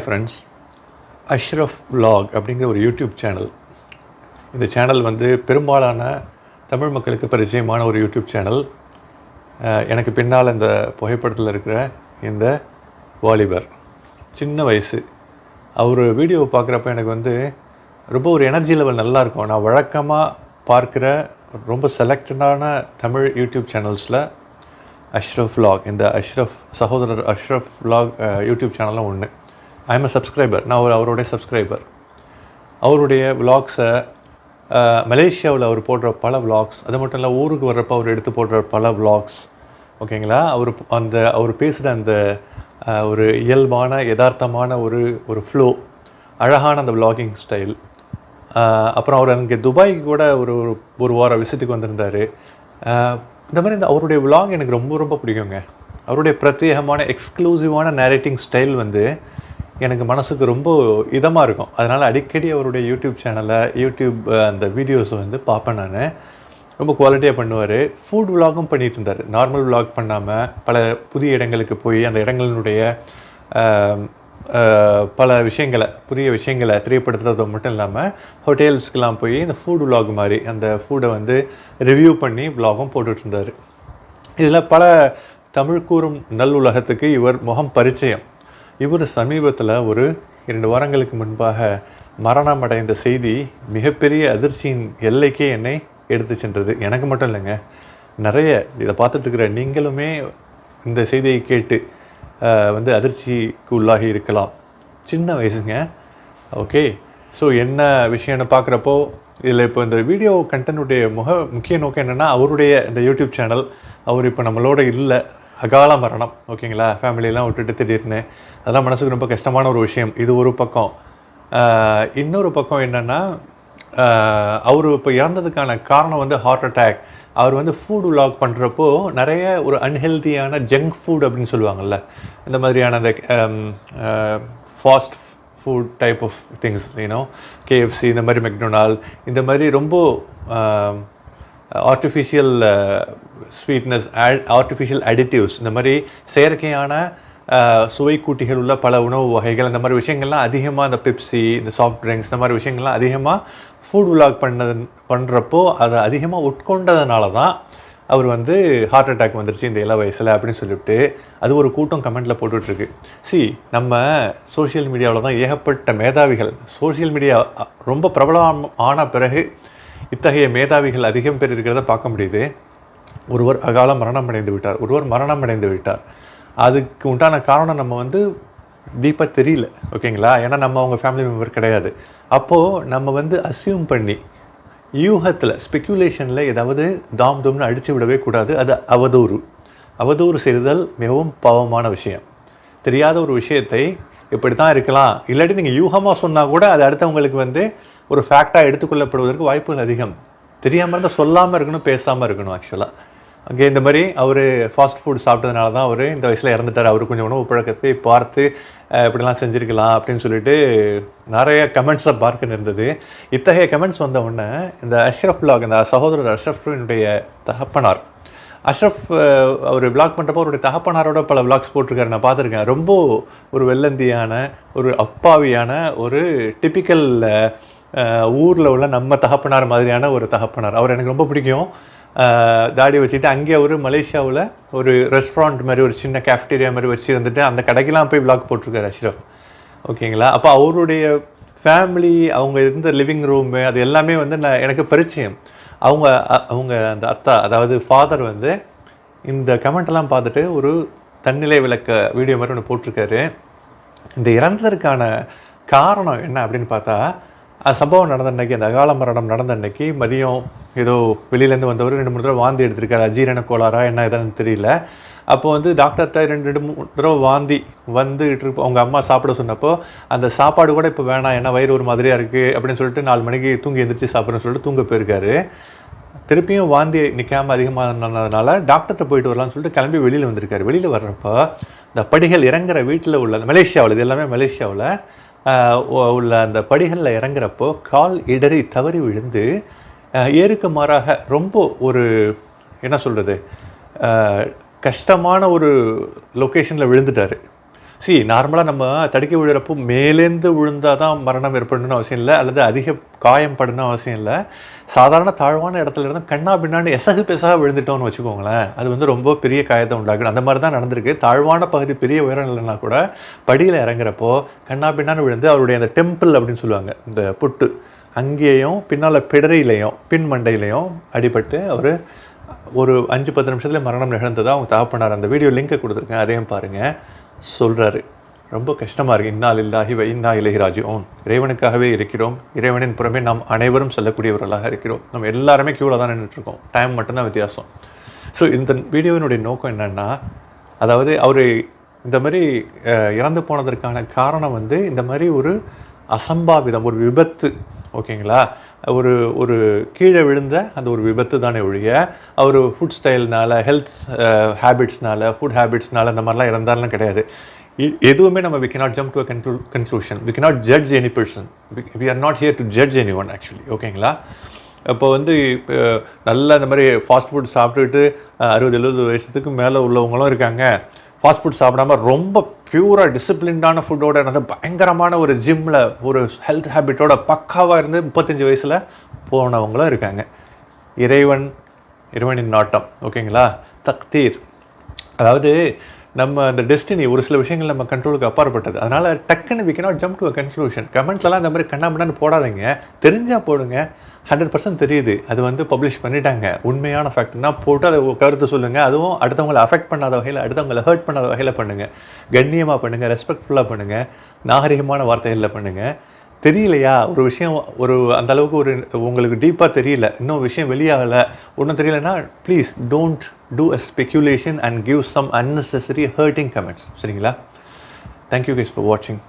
Friends, Ashraf vlog அப்படிங்கிற ஒரு YouTube channel. இந்த சேனல் வந்து பெரும்பாலான தமிழ் மக்களுக்கு பரிச்சயமான ஒரு யூடியூப் சேனல். எனக்கு பின்னால் இந்த புகைப்படத்தில் இருக்கிற இந்த வாலிபர், சின்ன வயசு, அவர் வீடியோவை பார்க்குறப்ப எனக்கு வந்து ரொம்ப ஒரு எனர்ஜி லெவல் நல்லாயிருக்கும். நான் வழக்கமாக பார்க்குற ரொம்ப செலக்டடான தமிழ் யூடியூப் சேனல்ஸில் அஷ்ரஃப் vlog, இந்த சகோதரர் அஷ்ரஃப் vlog யூடியூப் சேனலும் ஒன்று. I am subscriber. நான் அவருடைய சப்ஸ்கிரைபர். அவருடைய விலாக்ஸை மலேசியாவில் அவர் போடுற பல விலாக்ஸ், அது மட்டும் இல்லை ஊருக்கு வர்றப்போ அவர் எடுத்து போடுற பல விலாக்ஸ், ஓகேங்களா. அவர் பேசுகிற அந்த ஒரு இயல்பான யதார்த்தமான ஒரு ஃப்ளோ, அழகான அந்த விலாகிங் ஸ்டைல். அப்புறம் அவர் அங்கே துபாய்க்கு கூட ஒரு வாரம் விசிட்டுக்கு வந்திருந்தார். இந்த மாதிரி அவருடைய விலாக் எனக்கு ரொம்ப ரொம்ப பிடிக்குங்க. அவருடைய பிரத்யேகமான எக்ஸ்க்ளூசிவான நேரேட்டிங் ஸ்டைல் வந்து எனக்கு மனசுக்கு ரொம்ப இதமாக இருக்கும். அதனால் அடிக்கடி அவருடைய யூடியூப் அந்த வீடியோஸை வந்து பார்ப்பேன். நான் ரொம்ப குவாலிட்டியாக பண்ணுவார். ஃபுட் விலாகும் பண்ணிகிட்டு இருந்தார். நார்மல் விலாக் பண்ணாமல் பல புதிய இடங்களுக்கு போய் அந்த இடங்களினுடைய பல புதிய விஷயங்களை தெரியப்படுத்துறது மட்டும் இல்லாமல் ஹோட்டல்ஸ்க்கெலாம் போய் இந்த ஃபுட் விலாக் மாதிரி அந்த ஃபுட்டை வந்து ரிவ்யூ பண்ணி விலாகும் போட்டுட்ருந்தார். இதில் பல தமிழ் கூறும் நல்லுலகத்துக்கு இவர் முகம் பரிச்சயம். இவர் சமீபத்தில் ஒரு 2 வாரங்களுக்கு முன்பாக மரணம் அடைந்த செய்தி மிகப்பெரிய அதிர்ச்சியின் எல்லைக்கே என்னை எடுத்து சென்றது. எனக்கு மட்டும் இல்லைங்க, நிறைய இதை பார்த்துட்ருக்கிற நீங்களுமே இந்த செய்தியை கேட்டு வந்து அதிர்ச்சிக்கு உள்ளாகி இருக்கலாம். சின்ன வயசுங்க, ஓகே. ஸோ என்ன விஷயம்னு பார்க்குறப்போ இதில் இப்போ இந்த வீடியோ கண்டென்ட்டுடைய முக்கிய நோக்கம் என்னென்னா, அவருடைய இந்த யூடியூப் சேனல், அவர் இப்போ நம்மளோட இல்லை, அகால மரணம், ஓகேங்களா. ஃபேமிலியெல்லாம் விட்டுட்டு திடீர்னு, அதெல்லாம் மனசுக்கு ரொம்ப கஷ்டமான ஒரு விஷயம். இது ஒரு பக்கம். இன்னொரு பக்கம் என்னென்னா, அவர் இப்போ இறந்ததுக்கான காரணம் வந்து ஹார்ட் அட்டாக். அவர் வந்து ஃபுட் விலாக் பண்ணுறப்போ நிறைய ஒரு அன்ஹெல்தியான ஜங்க் ஃபுட் அப்படின்னு சொல்லுவாங்கள்ல, இந்த மாதிரியான அந்த fast food type of things, KFC, இந்த மாதிரி மெக்டொனால்ட், இந்த மாதிரி ரொம்ப ஆர்டிஃபிஷியல் ஸ்வீட்னஸ், ஆர்டிஃபிஷியல் அடிட்டிவ்ஸ், இந்த மாதிரி செயற்கையான சுவை கூட்டிகள் உள்ள பல உணவு வகைகள், இந்த மாதிரி விஷயங்கள்லாம் அதிகமாக, இந்த பெப்சி, இந்த சாஃப்ட் ட்ரிங்க்ஸ், இந்த மாதிரி விஷயங்கள்லாம் அதிகமாக ஃபுட் விலாக் பண்ணுறப்போ அதை அதிகமாக உட்கொண்டதுனால தான் அவர் வந்து ஹார்ட் அட்டாக் வந்துருச்சு இந்த இள வயசில் அப்படின்னு சொல்லிவிட்டு அது ஒரு கூட்டம் கமெண்ட்டில் போட்டுட்ருக்கு. நம்ம சோஷியல் மீடியாவில் தான் ஏகப்பட்ட மேதாவிகள். சோஷியல் மீடியா ரொம்ப பிரபலம் ஆன பிறகு இத்தகைய மேதாவிகள் அதிகம் பேர் இருக்கிறத பார்க்க முடியுது. ஒருவர் அகால மரணம் அடைந்து விட்டார். அதுக்கு உண்டான காரணம் நம்ம வந்து டீப்பாக தெரியல, ஓகேங்களா. ஏன்னா நம்ம அவங்க ஃபேமிலி மெம்பர் கிடையாது. அப்போது நம்ம வந்து அஸ்யூம் பண்ணி யூகத்தில், ஸ்பெக்குலேஷனில் ஏதாவது தாம்னு அடித்து விடவே கூடாது. அது அவதூறு செய்தல் மிகவும் பாவமான விஷயம். தெரியாத ஒரு விஷயத்தை இப்படி தான் இருக்கலாம், இல்லாட்டி நீங்கள் யூகமாக சொன்னால் கூட அது அடுத்தவங்களுக்கு வந்து ஒரு ஃபேக்டாக எடுத்துக்கொள்ளப்படுவதற்கு வாய்ப்புகள் அதிகம். தெரியாமல் இருந்தால் சொல்லாமல் இருக்கணும், பேசாமல் இருக்கணும். ஆக்சுவலாக அங்கே இந்த மாதிரி அவர் ஃபாஸ்ட் ஃபுட் சாப்பிட்டதுனால தான் அவர் இந்த வயசில் இறந்துட்டார். அவர் கொஞ்சம் உணவு பழக்கத்தை பார்த்து இப்படிலாம் செஞ்சுருக்கலாம் அப்படின்னு சொல்லிட்டு நிறைய கமெண்ட்ஸை பார்க்க இருந்தது. இத்தகைய கமெண்ட்ஸ் வந்த உடனே இந்த அஷ்ரஃப் vlog, இந்த சகோதரர் அஷ்ரஃபினுடைய தகப்பனார் அவர் விலாக் பண்ணுறப்போ அவருடைய தகப்பனாரோட பல விலாக்ஸ் போட்டிருக்காரு. நான் பார்த்துருக்கேன். ரொம்ப ஒரு வெள்ளந்தியான, ஒரு அப்பாவியான, ஒரு டிப்பிக்கல் ஊரில் உள்ள நம்ம தகப்பனார் மாதிரியான ஒரு தகப்பனார். அவர் எனக்கு ரொம்ப பிடிக்கும். தாடி வச்சுட்டு அங்கே அவர் மலேசியாவில் ஒரு ரெஸ்டாரண்ட் மாதிரி, ஒரு சின்ன கேஃப்டீரியா மாதிரி வச்சுருந்துட்டு அந்த கடைக்கெல்லாம் போய் விலாக் போட்டிருக்காரு அஷ்ரஃப், ஓகேங்களா. அப்போ அவருடைய ஃபேமிலி, அவங்க இருந்த லிவிங் ரூமு, அது எல்லாமே வந்து எனக்கு பரிச்சயம். அவங்க அந்த அத்தா, அதாவது ஃபாதர் வந்து இந்த கமெண்ட்டெல்லாம் பார்த்துட்டு ஒரு தன்னிலை விளக்க வீடியோ மாதிரி ஒன்று போட்டிருக்காரு. இந்த இறந்ததற்கான காரணம் என்ன அப்படின்னு பார்த்தா, சம்பவம் நடந்த அன்னைக்கு, அந்த அகால மரணம் நடந்த அன்னைக்கு மதியம் ஏதோ வெளியிலேருந்து வந்தவர் 2-3 தடவை வாந்தி எடுத்திருக்காரு. அஜீரண கோளாறா என்ன எதுன்னு தெரியல. அப்போ வந்து டாக்டர்கிட்ட 2-3 தடவை வாந்தி வந்துட்டு அவங்க அம்மா சாப்பிட சொன்னப்போ, அந்த சாப்பாடு கூட இப்போ வேணாம், ஏன்னா வயிறு ஒரு மாதிரியாக இருக்குது அப்படின்னு சொல்லிட்டு 4 மணிக்கு தூங்கி எந்திரிச்சு சாப்பிட்றேன்னு சொல்லிட்டு தூங்க போயிருக்காரு. திருப்பியும் வாந்தி நிற்காமல் அதிகமானதுனால டாக்டர்கிட்ட போயிட்டு வரலான்னு சொல்லிட்டு கிளம்பி வெளியில் வந்திருக்காரு. வெளியில் வர்றப்போ இந்த படிகள் இறங்குற வீட்டில் உள்ள, மலேசியாவில், இது எல்லாமே மலேசியாவில் உள்ள அந்த படிகளில் இறங்குறப்போ கால் இடறி தவறி விழுந்து ஏருக்கு மாறாக ரொம்ப ஒரு என்ன சொல்கிறது, கஷ்டமான ஒரு லொக்கேஷனில் விழுந்துட்டார். நார்மலாக நம்ம தடுக்கி விழுறப்போ மேலேருந்து விழுந்தால் தான் மரணம் ஏற்படணும்னு அவசியம் இல்லை, அல்லது அதிக காயம் படணும்னு அவசியம் இல்லை. சாதாரண தாழ்வான இடத்துல இருந்து கண்ணா பின்னான்னு எசகு பெசாக விழுந்துட்டோம்னு வச்சுக்கோங்களேன், அது வந்து ரொம்ப பெரிய காயத்தை உண்டாகும். அந்த மாதிரி தான் நடந்திருக்கு. தாழ்வான பகுதி பெரிய உயரம் இல்லைன்னா கூட படியில் இறங்குறப்போ கண்ணா பின்னான்னு விழுந்து அவருடைய அந்த டெம்பிள் அப்படின்னு சொல்லுவாங்க, இந்த புட்டு அங்கேயும் பின்னால் பிடரியிலையும் பின் மண்டையிலையும் அடிபட்டு அவர் ஒரு 5-10 நிமிஷத்துல மரணம் நிகழ்ந்ததாக அவங்க தகப்பனார் அந்த வீடியோ லிங்கை கொடுத்துருக்கேன், அதையும் பாருங்கள். சொல்கிறாரு, ரொம்ப கஷ்டமாக இருக்குது. இன்னா லில்லாஹி வ இன்னா இலைஹி ராஜிஊன். இறைவனுக்காகவே இருக்கிறோம், இறைவனின் புறமே நாம் அனைவரும் செல்லக்கூடியவர்களாக இருக்கிறோம். நம்ம எல்லாருமே க்யூவில் தான் நின்றுட்டுருக்கோம், டைம் மட்டும்தான் வித்தியாசம். ஸோ இந்த வீடியோவினுடைய நோக்கம் என்னென்னா, அதாவது அவர் இந்த மாதிரி இறந்து போனதற்கான காரணம் வந்து இந்த மாதிரி ஒரு அசம்பாவிதம், ஒரு விபத்து, ஓகேங்களா? ஒரு கீழே விழுந்த அந்த ஒரு விபத்து தானே ஒழிய அவர் ஃபுட் ஸ்டைல்னால, ஹெல்த் ஹேபிட்ஸ்னால, ஃபுட் ஹேபிட்ஸ்னால இந்த மாதிரிலாம் இறந்தாலும் கிடையாது. எதுவுமே நம்ம we cannot jump to a conclusion. We cannot judge any person. We are not here to judge anyone actually, ஓகேங்களா? இப்போ வந்து நல்லா இந்த மாதிரி ஃபாஸ்ட் ஃபுட் சாப்பிட்டுட்டு 60-70 வயசுக்கு மேலே உள்ளவங்களும் இருக்காங்க. ஃபாஸ்ட் ஃபுட் சாப்பிடாம ரொம்ப பியூராக டிசிப்ளின்டான ஃபுட்டோட இருந்து பயங்கரமான ஒரு ஜிம்மில் ஒரு ஹெல்த் ஹேபிட்டோட பக்காவாக இருந்து 35 வயசில் போனவங்களும் இருக்காங்க. இறைவனின் நாட்டம், ஓகேங்களா? தக்தீர், அதாவது நம்ம அந்த டெஸ்டினி, ஒரு சில விஷயங்கள் நம்ம கண்ட்ரோலுக்கு அப்பாற்பட்டது. அதனால் டக்குன்னு we cannot jump to a conclusion. கமெண்ட்லலாம் இந்த மாதிரி கண்ணாமண்ணான்னு போடாதீங்க, தெரிஞ்சால் போடுங்க. 100% தெரியுது, அது வந்து பப்ளிஷ் பண்ணிட்டாங்க, உண்மையான ஃபேக்ட்னா போட்டு அதை கருத்து சொல்லுங்கள். அதுவும் அடுத்தவங்களை அஃபெக்ட் பண்ணாத வகையில், அடுத்தவங்களை ஹர்ட் பண்ணாத வகையில் பண்ணுங்கள். கண்ணியமாக பண்ணுங்கள், ரெஸ்பெக்ட்ஃபுல்லாக பண்ணுங்கள், நாகரிகமான வார்த்தைகளில் பண்ணுங்கள். தெரியலையா ஒரு விஷயம், அந்த அளவுக்கு உங்களுக்கு டீப்பாக தெரியல, இன்னும் விஷயம் வெளியாகலை, ஒன்றும் தெரியலன்னா please don't do a speculation and give some unnecessary hurting comments. சரிங்களா? தேங்க்யூ கைஸ் ஃபார் வாட்சிங்.